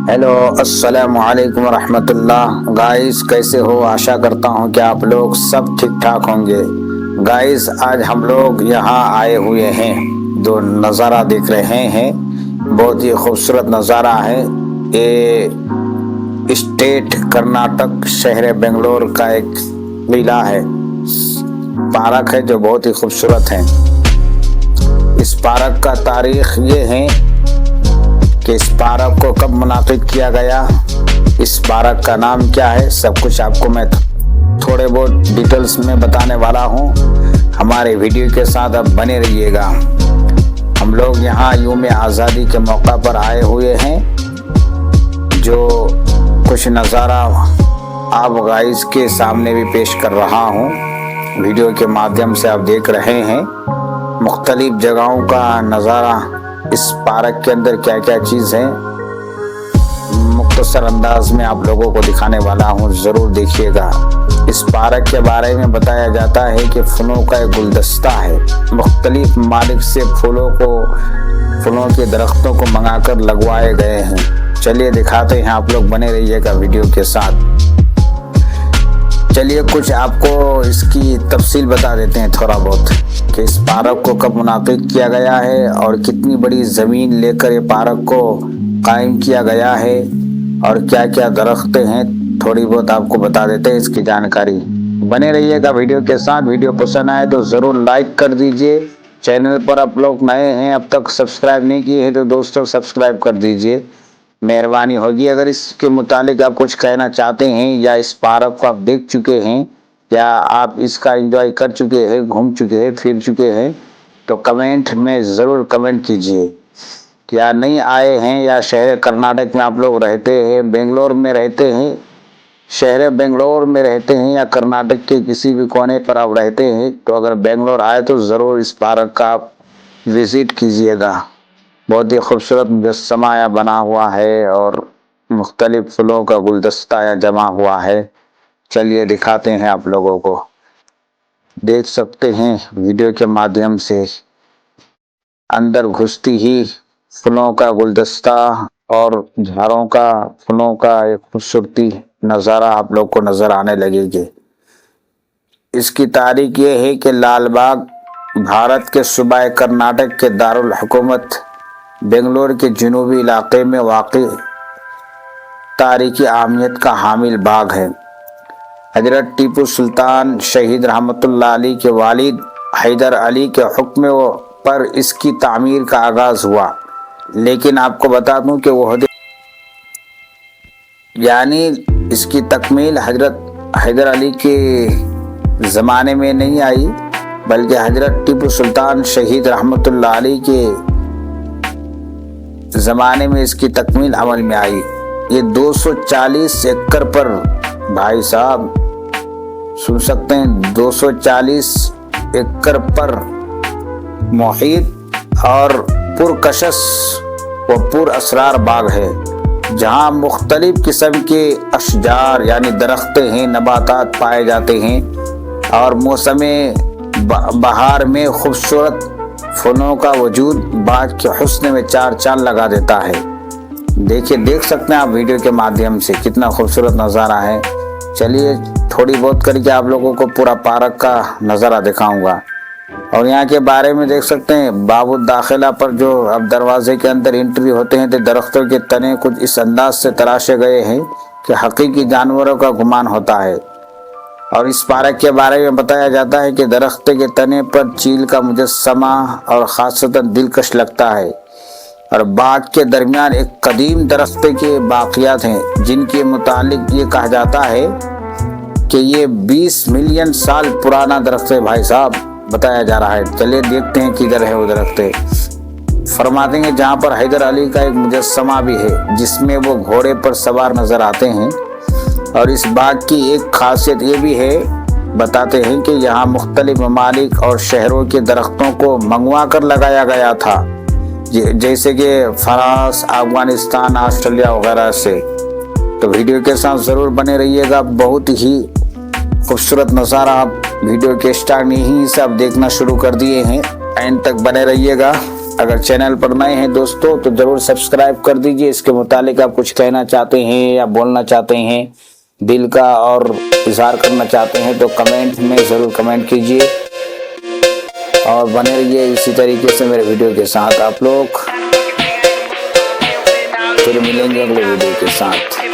Hello, अस्सलामु अलैकुम रहमतुल्लाह। गाइस, कैसे हो? आशा करता हूँ कि आप लोग सब ठीक ठाक होंगे। गाइस, आज हम लोग यहाँ आए हुए हैं, जो नज़ारा देख रहे हैं बहुत ही खूबसूरत नज़ारा है। ये स्टेट कर्नाटक शहर बेंगलोर का एक किला है, पार्क है जो बहुत ही खूबसूरत है। इस पार्क का तारीख ये है कि इस पार्क को कब मुनाकिद किया गया, इस पार्क का नाम क्या है, सब कुछ आपको मैं थोड़े बहुत डिटेल्स में बताने वाला हूँ। हमारे वीडियो के साथ अब बने रहिएगा। हम लोग यहाँ यूम आज़ादी के मौका पर आए हुए हैं, जो कुछ नज़ारा आप गाइस के सामने भी पेश कर रहा हूँ। वीडियो के माध्यम से आप देख रहे हैं मुख्तलिफ जगहों का नज़ारा। इस पार्क के अंदर क्या क्या चीज़ है मुख्तसर अंदाज में आप लोगों को दिखाने वाला हूँ, ज़रूर देखिएगा। इस पार्क के बारे में बताया जाता है कि फूलों का एक गुलदस्ता है, मुख्तलिफ ममालिक से फूलों के दरख्तों को मंगाकर लगवाए गए हैं। चलिए दिखाते हैं, आप लोग बने रहिएगा वीडियो के साथ। चलिए कुछ आपको इसकी तफसील बता देते हैं थोड़ा बहुत, कि इस पार्क को कब मुनाकिद किया गया है और कितनी बड़ी ज़मीन लेकर ये पार्क को कायम किया गया है और क्या क्या दरख्तें हैं, थोड़ी बहुत आपको बता देते हैं इसकी जानकारी। बने रहिएगा वीडियो के साथ। वीडियो पसंद आए तो ज़रूर लाइक कर दीजिए। चैनल पर आप लोग नए हैं, अब तक सब्सक्राइब नहीं किए हैं तो दोस्तों सब्सक्राइब कर दीजिए, मेहरबानी होगी। अगर इसके मुतालिक आप कुछ कहना चाहते हैं या इस पार्क को आप देख चुके हैं या आप इसका एंजॉय कर चुके हैं, घूम चुके हैं, फिर चुके हैं, तो कमेंट में ज़रूर कमेंट कीजिए। या नहीं आए हैं या शहर कर्नाटक में आप लोग रहते हैं, बेंगलोर में रहते हैं, शहर बेंगलोर में रहते हैं या कर्नाटक के किसी भी कोने पर आप रहते हैं, तो अगर बेंगलोर आए तो ज़रूर इस पार्क का आप विज़िट कीजिएगा। बहुत ही खूबसूरत मुजस्समा बना हुआ है और मुख्तलिफ फूलों का गुलदस्ता जमा हुआ है। चलिए दिखाते हैं आप लोगों को, देख सकते हैं वीडियो के माध्यम से। अंदर घुसती ही फूलों का गुलदस्ता और झाड़ों का फूलों का एक खूबसूरती नज़ारा आप लोग को नज़र आने लगेगी। इसकी तारीख ये है कि लालबाग भारत के सूबा कर्नाटक के दारुल हुकूमत बेंगलोर के जनूबी इलाके में वाक़ई तारीखी अहमियत का हामिल बाग है। हजरत टीपू सुल्तान शहीद रहमतुल्लाह अलैह के वालिद हैदर अली के हुक्म पर इसकी तामीर का आगाज़ हुआ, लेकिन आपको बता दूं कि वो यानी इसकी तकमील हजरत हैदर अली के ज़माने में नहीं आई, बल्कि हजरत टीपू सुल्तान शहीद रहमतुल्लाह अलैह के ज़माने में इसकी तकमील अमल में आई। ये 240 एकड़ पर, भाई साहब सुन सकते हैं, 240 एकड़ पर मुहीत और पुरकशस व पुर असरार बाग है, जहाँ मुख्तलिफ किस्म के अशजार यानी दरख्तें हैं, नबातात पाए जाते हैं और मौसम बहार में खूबसूरत फूलों का वजूद बाग के हुस्न में चार चांद लगा देता है। देखिए, देख सकते हैं आप वीडियो के माध्यम से कितना खूबसूरत नज़ारा है। चलिए थोड़ी बहुत करके आप लोगों को पूरा पार्क का नज़ारा दिखाऊंगा। और यहाँ के बारे में देख सकते हैं, बाबू दाखिला पर जो अब दरवाजे के अंदर एंट्री होते हैं तो दरख्तों के तने कुछ इस अंदाज से तराशे गए हैं कि हकीकी जानवरों का गुमान होता है। और इस पार्क के बारे में बताया जाता है कि दरख्त के तने पर चील का मुजस्समा और ख़ासतन दिलकश लगता है। और बाग के दरमियान एक कदीम दरख्त के बाक़ियात हैं, जिनके मुतालिक ये कहा जाता है कि ये 20 मिलियन साल पुराना दरख्त है। भाई साहब बताया जा रहा है। चलिए देखते हैं किधर है वो दरख्त। फरमाते हैं जहाँ पर हैदर अली का एक मुजस्समा भी है, जिसमें वो घोड़े पर सवार नज़र आते हैं। और इस बाग की एक खासियत ये भी है, बताते हैं कि यहाँ मुख्तलिफ ममालिक और शहरों के दरख्तों को मंगवा कर लगाया गया था, जैसे कि फ्रांस, अफगानिस्तान, ऑस्ट्रेलिया वगैरह से। तो वीडियो के साथ ज़रूर बने रहिएगा। बहुत ही खूबसूरत नज़ारा आप वीडियो के स्टार्ट में ही से आप देखना शुरू कर दिए हैं, एंड तक बने रहिएगा। अगर चैनल पर नए हैं दोस्तों तो जरूर सब्सक्राइब कर दीजिए। इसके मुतालिक आप कुछ कहना चाहते हैं या बोलना चाहते हैं, दिल का और इजहार करना चाहते हैं तो कमेंट में ज़रूर कमेंट कीजिए और बने रहिए इसी तरीके से मेरे वीडियो के साथ। आप लोग फिर मिलेंगे अगले वीडियो के साथ।